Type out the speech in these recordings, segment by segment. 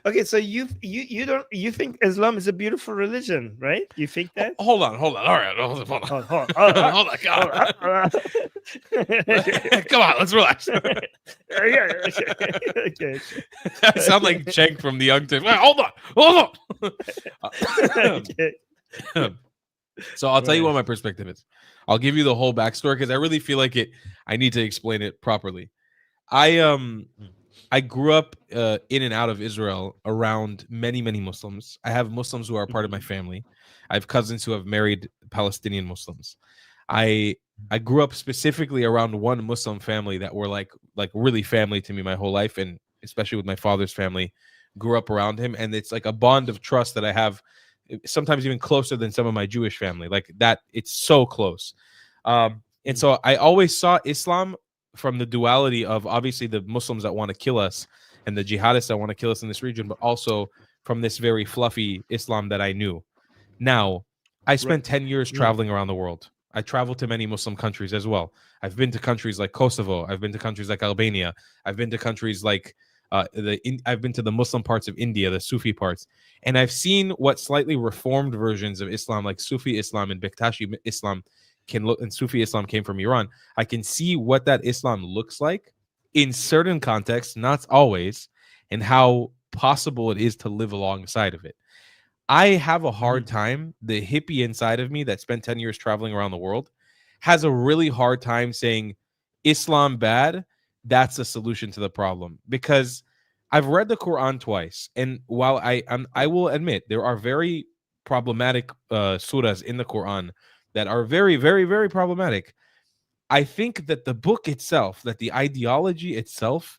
Okay, so you think Islam is a beautiful religion, right? You think that? Hold on. All right, hold on. Oh, hold on, Hold on, hold God. on. Come on, let's relax. Yeah, okay, okay, I sound like Cenk from the Young Turks. Wait, hold on. okay. So I'll tell you Right. what my perspective is. I'll give you the whole backstory because I really feel like it. I need to explain it properly. I I grew up in and out of Israel around many Muslims. I have Muslims who are part of my family. I have cousins who have married Palestinian Muslims. I I grew up specifically around one Muslim family that were like really family to me my whole life, and especially with my father's family, grew up around him, and it's like a bond of trust that I have, sometimes even closer than some of my Jewish family. Like that, it's so close. And so I always saw Islam from the duality of obviously the Muslims that want to kill us and the jihadists that want to kill us in this region, but also from this very fluffy Islam that I knew. Now, I Right. spent 10 years traveling around the world. I traveled to many Muslim countries as well. I've been to countries like Kosovo. I've been to countries like Albania. I've been to countries like I've been to the Muslim parts of India, the Sufi parts, and I've seen what slightly reformed versions of Islam, like Sufi Islam and Bektashi Islam, can look. And Sufi Islam came from Iran. I can see what that Islam looks like in certain contexts, not always, and how possible it is to live alongside of it. I have a hard time. The hippie inside of me that spent 10 years traveling around the world has a really hard time saying Islam bad. That's a solution to the problem, because I've read the Quran twice, and while I will admit there are very problematic surahs in the Quran that are very problematic. I think that the book itself, that the ideology itself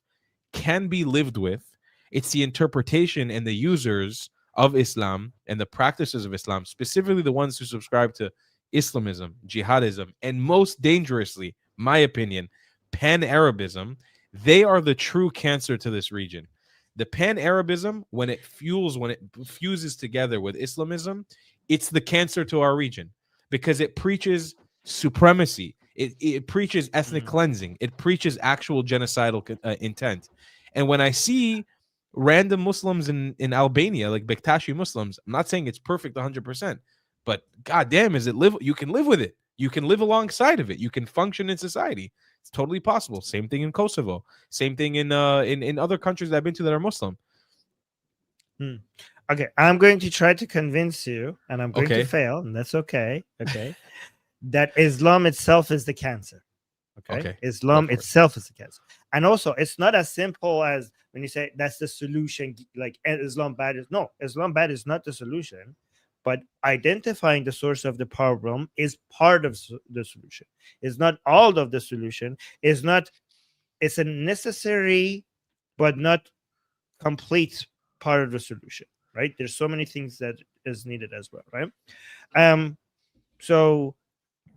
can be lived with. It's the interpretation and the users of Islam and the practices of Islam, specifically the ones who subscribe to Islamism, jihadism, and most dangerously, my opinion, pan-Arabism. They are the true cancer to this region. The pan-Arabism, when it fuses together with Islamism, it's the cancer to our region because it preaches supremacy. It preaches ethnic cleansing. It preaches actual genocidal intent. And when I see random Muslims in Albania, like Bektashi Muslims, I'm not saying it's perfect 100%, but goddamn, is it live? You can live with it. You can live alongside of it. You can function in society. It's totally possible. Same thing in Kosovo. Same thing in other countries that I've been to that are Muslim. Okay, I'm going to try to convince you, and I'm going to Okay. fail, and that's okay. Okay, that Islam itself is the cancer. Okay, Islam itself is the cancer, and also it's not as simple as when you say that's the solution. Like Islam bad is no, Islam bad is not the solution, but identifying the source of the problem is part of the solution. It's not all of the solution. It's not. It's a necessary, but not complete part of the solution. Right? There's so many things that is needed as well. Right? So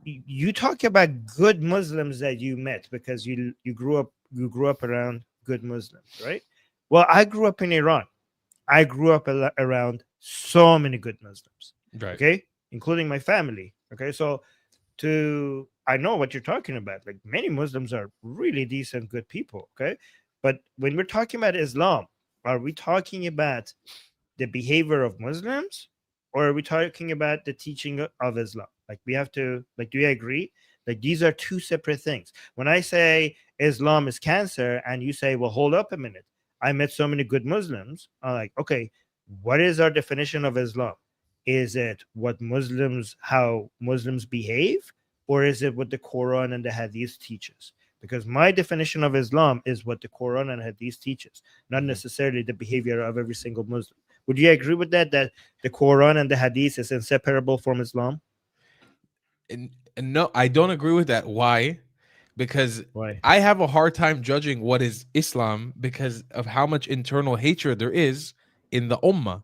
you talk about good Muslims that you met because you grew up around good Muslims, right? Well, I grew up in Iran. I grew up around so many good Muslims, Right. okay, including my family. Okay, so I know what you're talking about. Like many Muslims are really decent, good people. Okay, but when we're talking about Islam, are we talking about the behavior of Muslims, or are we talking about the teaching of Islam? Like we have to, like, do you agree? Like these are two separate things. When I say Islam is cancer, and you say, well, hold up a minute, I met so many good Muslims. I'm like, okay, what is our definition of Islam? Is it how Muslims behave, or is it what the Quran and the Hadith teaches? Because my definition of Islam is what the Quran and Hadith teaches, not necessarily the behavior of every single Muslim. Would you agree with that the Quran and the Hadith is inseparable from Islam? And no, I don't agree with that. Why? Because Why? I have a hard time judging what is Islam because of how much internal hatred there is in the ummah.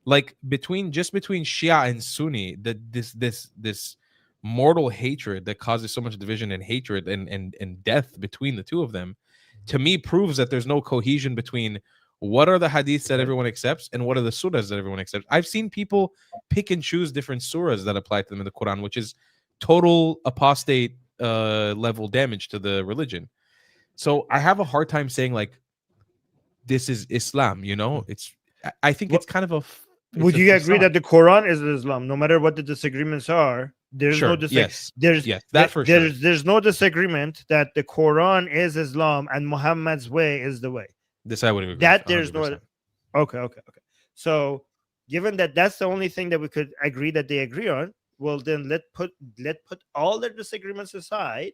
Like between Shia and Sunni, this mortal hatred that causes so much division and hatred and death between the two of them, to me proves that there's no cohesion between what are the hadiths that everyone accepts and what are the surahs that everyone accepts. I've seen people pick and choose different surahs that apply to them in the Quran, which is total apostate level damage to the religion. So I have a hard time saying like this is Islam, you know? I think What, it's kind of a. It's would a you agree facade. that the Quran is Islam, no matter what the disagreements are? There's no Sure. Yes. there's Yes. That for sure. there's no disagreement that the Quran is Islam and Muhammad's way is the way. This I would agree with. That there's no 100%. okay. So given that that's the only thing that we could agree that they agree on, well then let put all their disagreements aside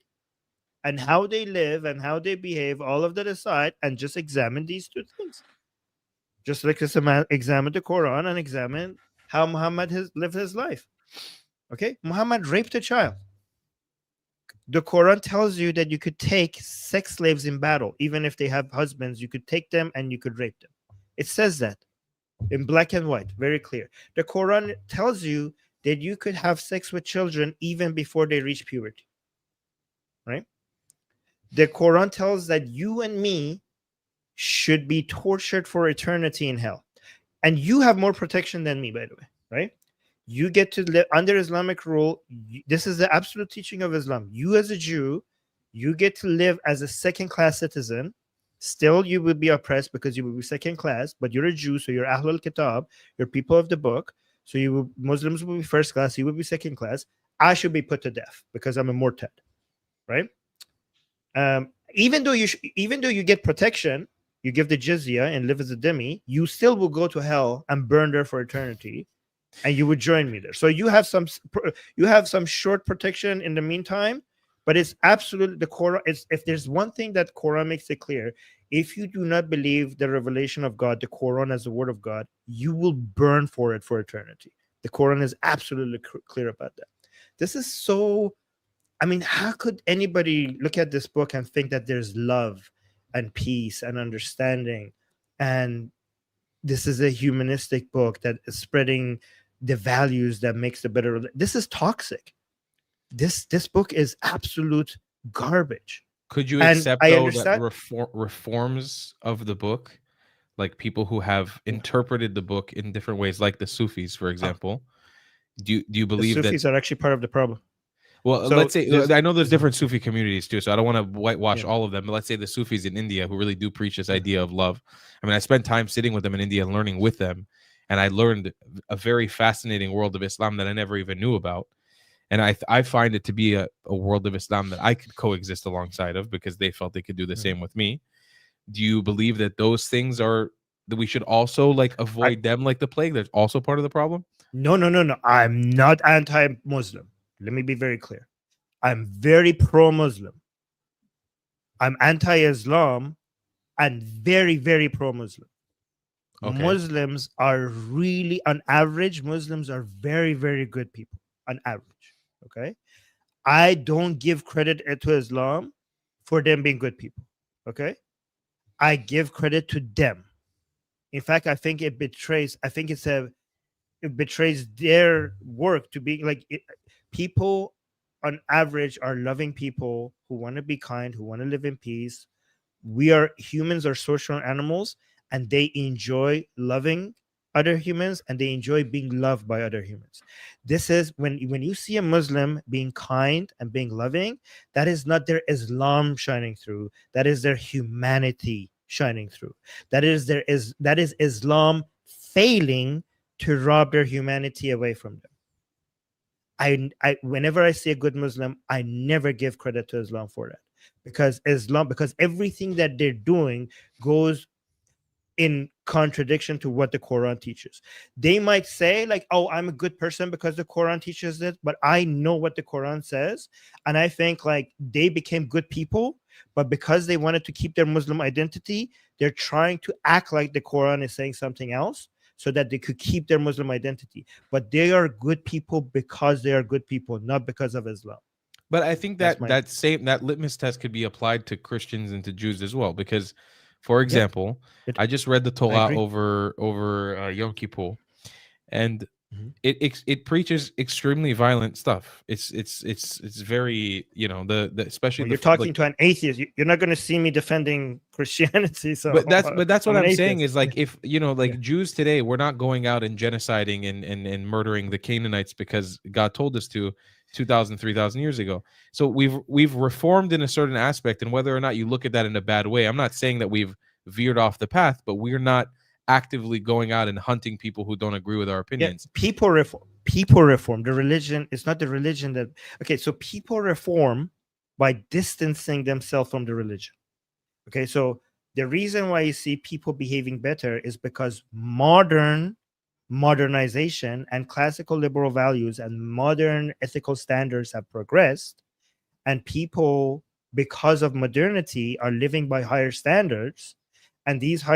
and how they live and how they behave, all of that aside, and just examine these two things. Just like this, examine the Quran and examine how Muhammad has lived his life. Okay, Muhammad raped a child. The Quran tells you that you could take sex slaves in battle, even if they have husbands. You could take them and you could rape them. It says that in black and white, very clear. The Quran tells you that you could have sex with children even before they reach puberty. Right? The Quran tells that you and me should be tortured for eternity in hell. And you have more protection than me, by the way, right? You get to live under Islamic rule. This is the absolute teaching of Islam. You as a Jew, you get to live as a second-class citizen. Still, you will be oppressed because you will be second class, but you're a Jew, so you're Ahlul Kitab, you're people of the book. So Muslims will be first class, you will be second class. I should be put to death because I'm a murtad, right? Even though you get protection, you give the jizya and live as a dhimmi, you still will go to hell and burn there for eternity, and you would join me there. So you have some short protection in the meantime, but it's absolutely the Quran. If there's one thing that Quran makes it clear, if you do not believe the revelation of God, the Quran as the word of God, you will burn for it for eternity. The Quran is absolutely clear about that. This is so. I mean, how could anybody look at this book and think that there's love and peace and understanding, and this is a humanistic book that is spreading the values that makes the better? This is toxic. This book is absolute garbage. Could you And accept I though understand- that reforms of the book, like people who have interpreted the book in different ways, like the Sufis, for example? Do you The believe that? Sufis are actually part of the problem. Well, So let's say there's- I know there's different Sufi communities too, so I don't want to whitewash Yeah. all of them. But let's say the Sufis in India who really do preach this idea of love. I mean, I spent time sitting with them in India and learning with them, and I learned a very fascinating world of Islam that I never even knew about. And I find it to be a world of Islam that I could coexist alongside of because they felt they could do the same with me. Do you believe that those things are that we should also like avoid them like the plague? That's also part of the problem. No. I'm not anti-Muslim. Let me be very clear. I'm very pro-Muslim. I'm anti-Islam and very, very pro-Muslim. Okay. Muslims are really, on average, Muslims are very, very good people. On average. Okay. I don't give credit to Islam for them being good people. Okay. I give credit to them. In fact, I think it betrays their work to be like people on average are loving people who want to be kind, who want to live in peace. Humans are social animals, and they enjoy loving other humans, and they enjoy being loved by other humans. This is when you see a Muslim being kind and being loving, that is not their Islam shining through. That is their humanity shining through. That is Islam failing to rob their humanity away from them. Whenever I see a good Muslim, I never give credit to Islam for that, because everything that they're doing goes in contradiction to what the Quran teaches. They might say like, oh, I'm a good person because the Quran teaches it, but I know what the Quran says, and I think like they became good people, but because they wanted to keep their Muslim identity, they're trying to act like the Quran is saying something else so that they could keep their Muslim identity. But they are good people because they are good people, not because of Islam. But I think that that litmus test could be applied to Christians and to Jews as well, because, for example, I just read the Torah over Yom Kippur, and it preaches extremely violent stuff. It's very, you know, especially you're talking to an atheist. You're not going to see me defending Christianity. So, but that's what I'm saying is like, if you know, like Jews today, we're not going out and genociding and murdering the Canaanites because God told us to 2,000, 3,000 years ago. So we've reformed in a certain aspect, and whether or not you look at that in a bad way, I'm not saying that we've veered off the path, but we're not actively going out and hunting people who don't agree with our Yeah, opinions. people reform. People reform. The religion is not the religion that. Okay, so people reform by distancing themselves from the religion. Okay, so the reason why you see people behaving better is because modernization and classical liberal values and modern ethical standards have progressed, and people, because of modernity, are living by higher standards, and these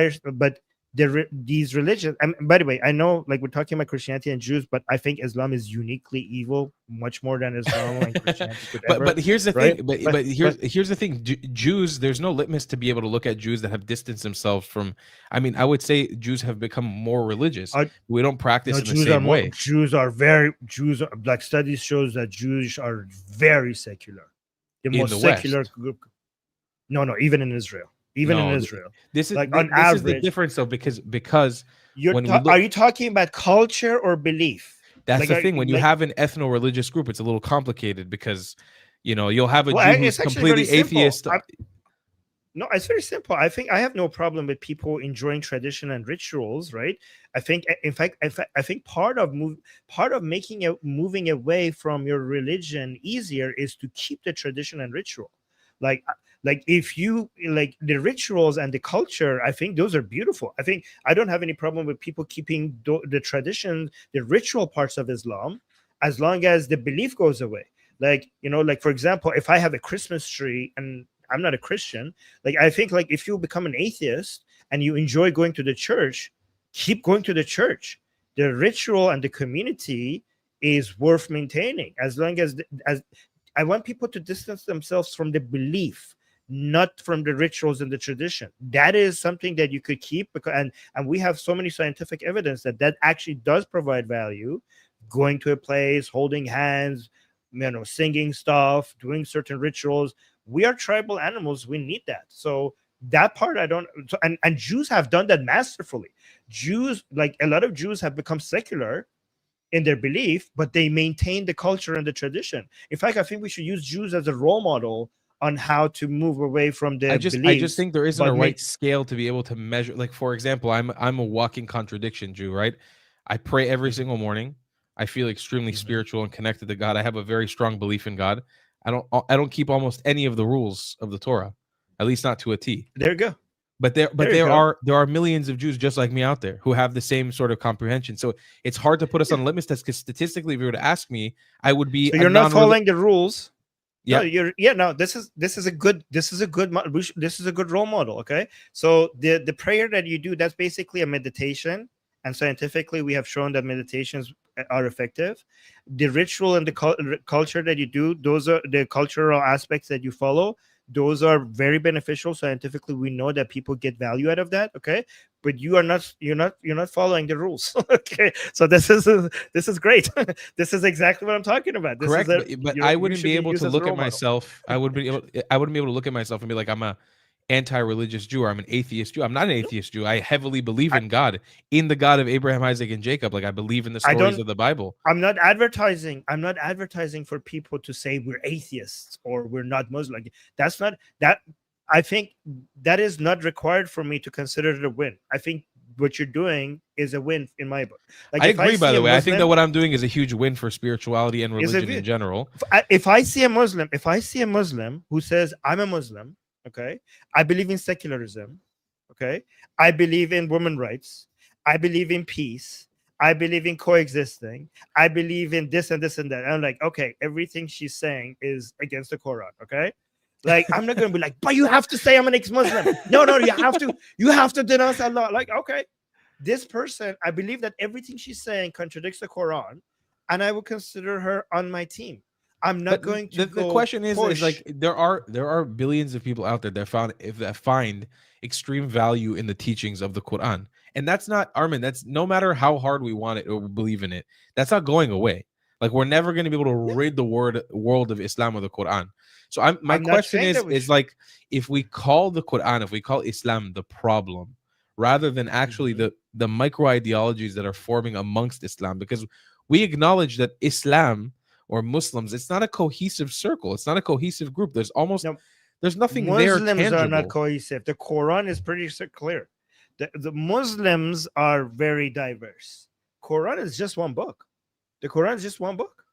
religions, and by the way, I know, like, we're talking about Christianity and Jews, but I think Islam is uniquely evil, much more than Islam and Christianity could ever. But here's the right? thing. But here's the thing. Jews, there's no litmus to be able to look at Jews that have distanced themselves from. I mean, I would say Jews have become more religious. We don't practice No, in the Jews same are way. Jews are, like, studies shows that Jews are very secular. The In most the secular West. group. No, even in Israel. No, Israel. This is Like, this on is the average, difference, though, because when we are look, you talking about culture or belief? that's Like, the thing. When you have an ethno-religious group, it's a little complicated because, you'll have a Jew who's it's actually very completely simple. atheist. No, it's very simple. I think I have no problem with people enjoying tradition and rituals, right? I think, in fact, I think part of moving away from your religion easier is to keep the tradition and ritual. Like, if you like the rituals and the culture, I think those are beautiful. I think I don't have any problem with people keeping the tradition, the ritual parts of Islam, as long as the belief goes away. Like, like, for example, if I have a Christmas tree and I'm not a Christian, like, I think, like, if you become an atheist and you enjoy going to the church, keep going to the church. The ritual and the community is worth maintaining, as long as I want people to distance themselves from the belief, not from the rituals and the tradition. That is something that you could keep, because and we have so many scientific evidence that actually does provide value. Going to a place, holding hands, singing stuff, doing certain rituals. We are tribal animals. We need that. So that part I don't. So, and Jews have done that masterfully. Jews, like, a lot of Jews, have become secular in their belief, but they maintain the culture and the tradition. In fact, I think we should use Jews as a role model on how to move away from their I beliefs. just think there isn't a right scale to be able to measure. Like, for example, I'm a walking contradiction Jew, right? I pray every single morning. I feel extremely spiritual and connected to God. I have a very strong belief in God. I don't keep almost any of the rules of the Torah, at least not to a T. There you go. But there are millions of Jews just like me out there who have the same sort of comprehension. So it's hard to put us on a litmus test, because statistically, if you were to ask me, I would be. So you're not following the rules. Yeah, no, this is a good role model. Okay, so the prayer that you do, that's basically a meditation, and scientifically we have shown that meditations are effective. The ritual and the culture that you do, those are the cultural aspects that you follow. Those are very beneficial. Scientifically, we know that people get value out of that. Okay, but you're not following the rules. Okay, so this is great. This is exactly what I'm talking about. This correct. But I wouldn't be able to look at myself. I wouldn't be able to look at myself and be like, I'm a anti-religious Jew, or I'm an atheist Jew. I'm not an atheist Jew. I heavily believe in God, in the God of Abraham, Isaac, and Jacob. Like, I believe in the stories of the Bible. I'm not advertising for people to say we're atheists or we're not Muslim. That's not that. I think that is not required for me to consider it a win. I think what you're doing is a win in my book. Like, I agree, by the way. I think that what I'm doing is a huge win for spirituality and religion in general. If I see a Muslim who says, I'm a Muslim, okay, I believe in secularism, okay, I believe in women's rights, I believe in peace, I believe in coexisting, I believe in this and this and that. And I'm like, okay, everything she's saying is against the Quran, okay? Like, I'm not going to be like, but you have to say I'm an ex-Muslim. No, you have to denounce Allah. Like, okay, this person, I believe that everything she's saying contradicts the Quran, and I will consider her on my team. I'm not going to. The question is like, there are billions of people out there that find extreme value in the teachings of the Quran, and that's not, Armin. That's, no matter how hard we want it or we believe in it, that's not going away. Like, we're never going to be able to rid the world of Islam or the Quran. So my question is like, if we call the Quran, if we call Islam the problem, rather than actually the micro ideologies that are forming amongst Islam, because we acknowledge that Islam or Muslims, it's not a cohesive circle. It's not a cohesive group. There's nothing there tangible. Muslims are not cohesive. The Quran is pretty clear. The Muslims are very diverse. Quran is just one book. The Quran is just one book.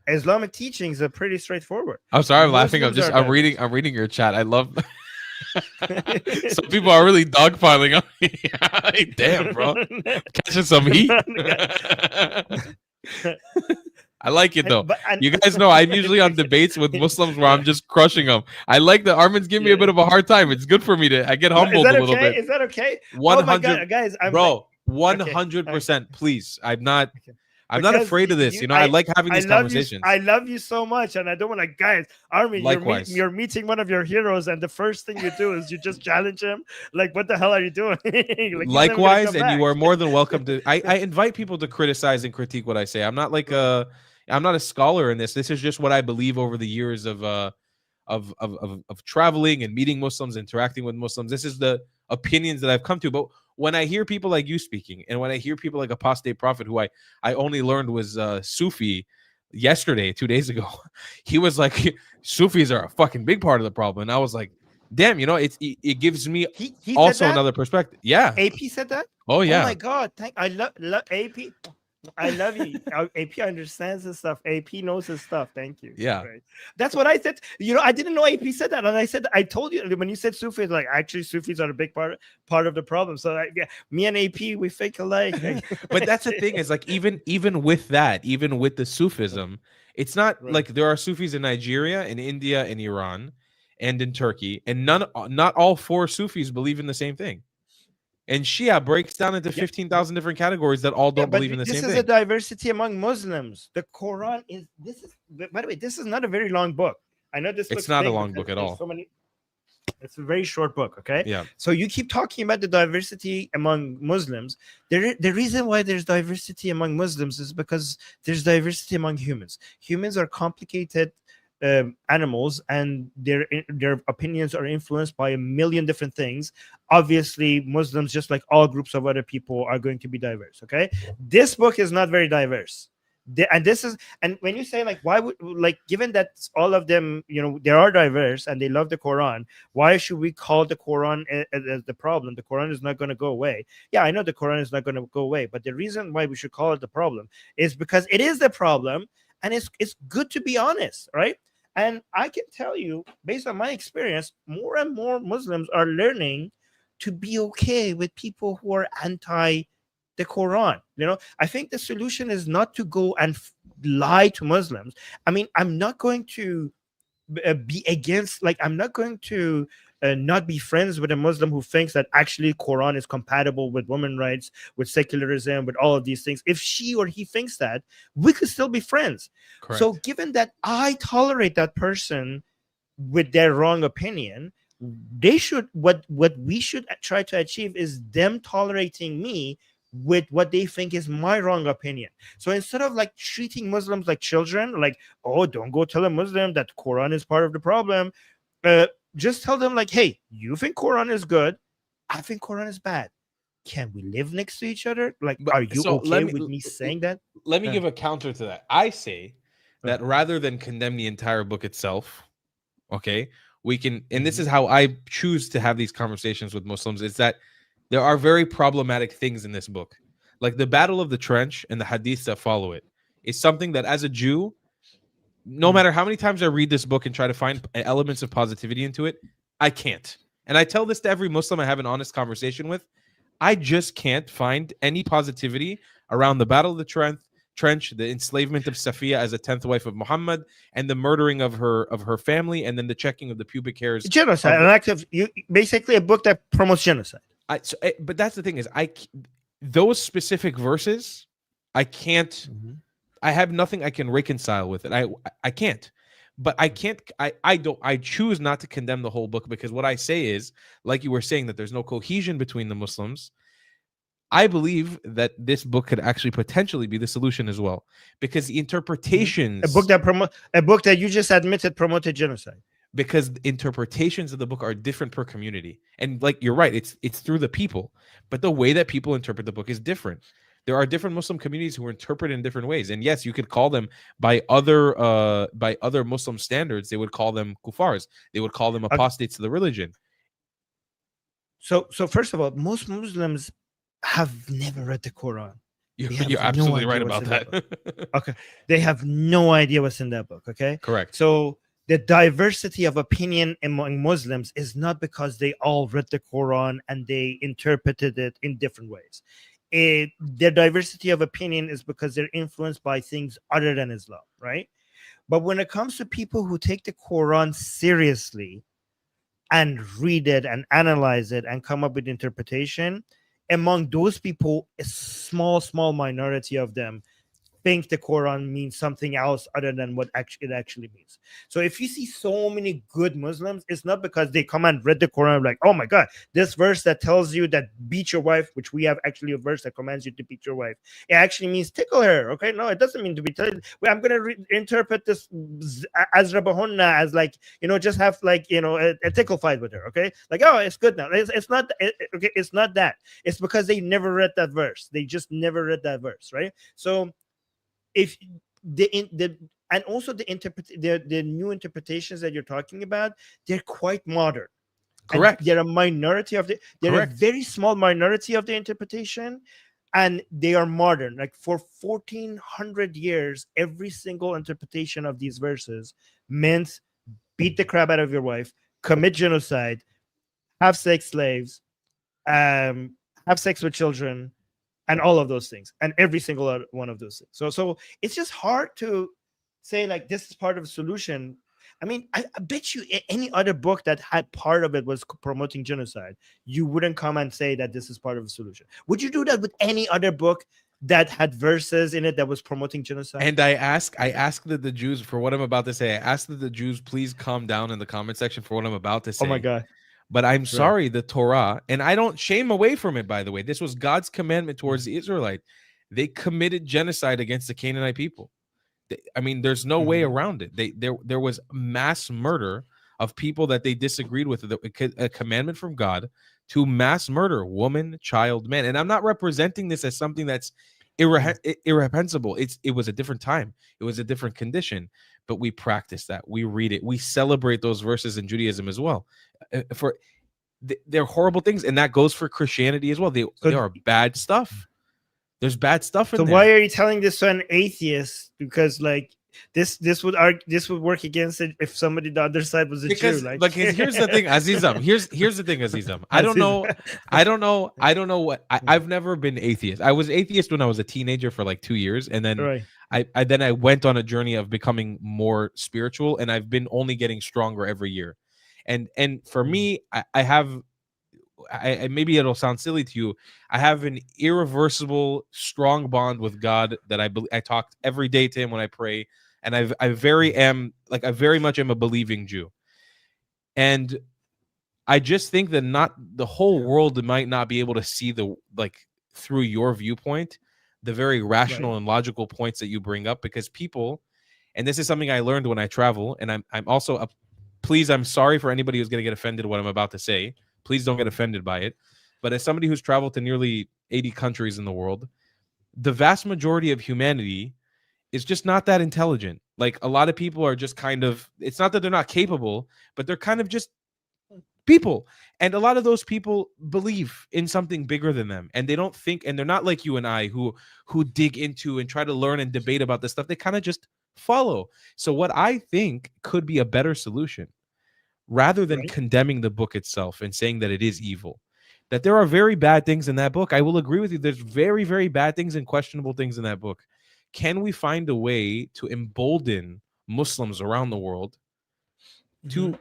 Islamic teachings are pretty straightforward. I'm sorry, I'm laughing. Muslims are I'm reading your chat. I love some people are really dogpiling on me. Damn, bro. Catching some heat. I like it though. You guys know I'm usually on debates with Muslims where I'm just crushing them. I like that Armin's giving me a bit of a hard time. It's good for me I get humbled a little bit. Is that okay? 100, oh my God, guys, bro, 100%. Please, I'm not afraid of this. I like having these conversations. I love you so much, and I don't want to, guys. Armin, you're meeting one of your heroes, and the first thing you do is you just challenge him. Like, what the hell are you doing? Like, likewise, and you are more than welcome to. I invite people to criticize and critique what I say. I'm not like I'm not a scholar in this. This is just what I believe over the years of traveling and meeting Muslims, interacting with Muslims. This is the opinions that I've come to. But when I hear people like you speaking, and when I hear people like Apostate Prophet, who I only learned was Sufi yesterday, 2 days ago, he was like, Sufis are a fucking big part of the problem. And I was like, damn, it gives me he also another perspective. Yeah. AP said that? Oh, yeah. Oh, my God. I love AP. I love you. AP understands his stuff. AP knows his stuff. Thank you. Yeah. Right. That's what I said. I didn't know AP said that. And I told you when you said Sufis, like, actually Sufis are a big part of the problem. So me and AP, we fake alike. But that's the thing is, like, even with that, even with the Sufism, it's not like there are Sufis in Nigeria, in India, in Iran, and in Turkey, and not all 4 Sufis believe in the same thing. And Shia breaks down into 15,000 different categories that all don't believe in the same thing. This is a diversity among Muslims. The Quran by the way, this is not a very long book. I know this. It's not a long book at all. It's a very short book. Okay. Yeah. So you keep talking about the diversity among Muslims. The reason why there's diversity among Muslims is because there's diversity among humans. Humans are complicated animals, and their opinions are influenced by a million different things. Obviously, Muslims, just like all groups of other people, are going to be diverse. Okay, this book is not very diverse, and when you say, like, why would, like, given that all of them, they are diverse and they love the Quran, why should we call the Quran as the problem? The Quran is not going to go away. Yeah, I know the Quran is not going to go away, but the reason why we should call it the problem is because it is the problem, and it's good to be honest, right? And I can tell you, based on my experience, more and more Muslims are learning to be okay with people who are anti the Quran. I think the solution is not to go and lie to Muslims. I mean, I'm not going to be against, like, I'm not going to not be friends with a Muslim who thinks that actually Quran is compatible with women's rights, with secularism, with all of these things. If she or he thinks that, we could still be friends. Correct. So given that I tolerate that person with their wrong opinion, they should, what we should try to achieve is them tolerating me with what they think is my wrong opinion. So instead of, like, treating Muslims like children, like, oh, don't go tell a Muslim that Quran is part of the problem, just tell them, like, hey, you think Quran is good, I think Quran is bad. Can we live next to each other? Like, are you okay with me saying that? Let me give a counter to that. I say that rather than condemn the entire book itself, okay, we can, and this is how I choose to have these conversations with Muslims, is that there are very problematic things in this book. Like the Battle of the Trench and the Hadiths that follow it is something that, as a Jew, no matter how many times I read this book and try to find elements of positivity into it, I can't. And I tell this to every Muslim I have an honest conversation with. I just can't find any positivity around the Battle of the Trench, the enslavement of Safiya as a 10th wife of Muhammad, and the murdering of her family, and then the checking of the pubic hairs. Genocide, an act of, basically a book that promotes genocide. But that's the thing is, those specific verses, I can't. Mm-hmm. I have nothing I can reconcile with it. I can't. But I can't. I choose not to condemn the whole book, because what I say is, like you were saying, that there's no cohesion between the Muslims. I believe that this book could actually potentially be the solution as well, because the interpretations, a book that you just admitted promoted genocide. Because interpretations of the book are different per community, and, like, you're right, it's through the people, but the way that people interpret the book is different. There are different Muslim communities who interpret it in different ways, and yes, you could call them by other Muslim standards. They would call them kuffars. They would call them apostates to the religion. So first of all, most Muslims have never read the Quran. They have You're no absolutely idea right what's about in that book. that. Okay, they have no idea what's in that book. Okay, Correct. so the diversity of opinion among Muslims is not because they all read the Quran and they interpreted it in different ways. Their diversity of opinion is because they're influenced by things other than Islam, right? But when it comes to people who take the Quran seriously and read it and analyze it and come up with interpretation, among those people, a small minority of them think the Quran means something else other than what it actually means. So if you see so many good Muslims, it's not because they come and read the Quran like, oh my God, this verse that tells you that beat your wife, which we have actually a verse that commands you to beat your wife, it actually means tickle her. Okay, no, it doesn't mean to be tickle. Well, I'm gonna interpret this as Rabahunna as like, just have like, a tickle fight with her. Okay, like, oh, it's good now. It's not okay. It's not that. It's because they never read that verse. They just never read that verse, right? So if the and also the new interpretations that you're talking about, they're quite modern. Correct. And they're a minority of they're Correct. a very small minority of the interpretation, and they are modern. Like for 1400 years, every single interpretation of these verses meant beat the crap out of your wife, commit genocide, have sex slaves, have sex with children, and all of those things, and every single one of those things. So it's just hard to say like this is part of a solution. I mean, I bet you any other book that had part of it was promoting genocide, you wouldn't come and say that this is part of a solution. Would you do that with any other book that had verses in it that was promoting genocide? And I ask that the Jews, for what I'm about to say, I ask that the Jews please calm down in the comment section for what I'm about to say. Oh my God. But I'm sorry, the Torah, and I don't shame away from it, by the way. This was God's commandment towards the Israelite. They committed genocide against the Canaanite people. I mean, there's no way around it. There was mass murder of people that they disagreed with, a commandment from God to mass murder woman, child, man. And I'm not representing this as something that's irreprehensible. It was a different time. It was a different condition, but we practice that. We read it. We celebrate those verses in Judaism as well. They're horrible things, and that goes for Christianity as well. They are bad stuff. There's bad stuff in there. So why are you telling this to an atheist? Because like this would work against it if somebody the other side was a Jew. Like here's the thing, Azizam. Here's the thing, Azizam. I don't know what I've never been atheist. I was atheist when I was a teenager for like 2 years, and then I went on a journey of becoming more spiritual, and I've been only getting stronger every year. And for me, I have, maybe it'll sound silly to you, I have an irreversible, strong bond with God that I talk every day to Him when I pray, and I very much am a believing Jew, and I just think that not the whole world might not be able to see through your viewpoint the very rational and logical points that you bring up, because people, and this is something I learned when I travel, and I'm also please, I'm sorry for anybody who's going to get offended what I'm about to say. Please don't get offended by it. But as somebody who's traveled to nearly 80 countries in the world, the vast majority of humanity is just not that intelligent. Like, a lot of people are just kind of, it's not that they're not capable, but they're kind of just people. And a lot of those people believe in something bigger than them, and they don't think, and they're not like you and I who dig into and try to learn and debate about this stuff. They kind of just follow. So what I think could be a better solution, rather than condemning the book itself and saying that it is evil, that there are very bad things in that book. I will agree with you. There's very, very bad things and questionable things in that book. Can we find a way to embolden Muslims around the world to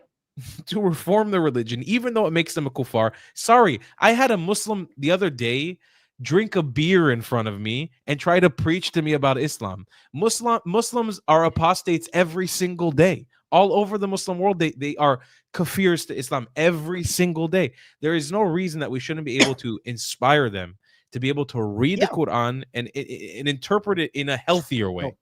reform their religion, even though it makes them a kuffar? Sorry, I had a Muslim the other day drink a beer in front of me and try to preach to me about Islam. Muslims are apostates every single day. All over the Muslim world, they are kafirs to Islam every single day. There is no reason that we shouldn't be able to inspire them to be able to read the Quran and interpret it in a healthier way.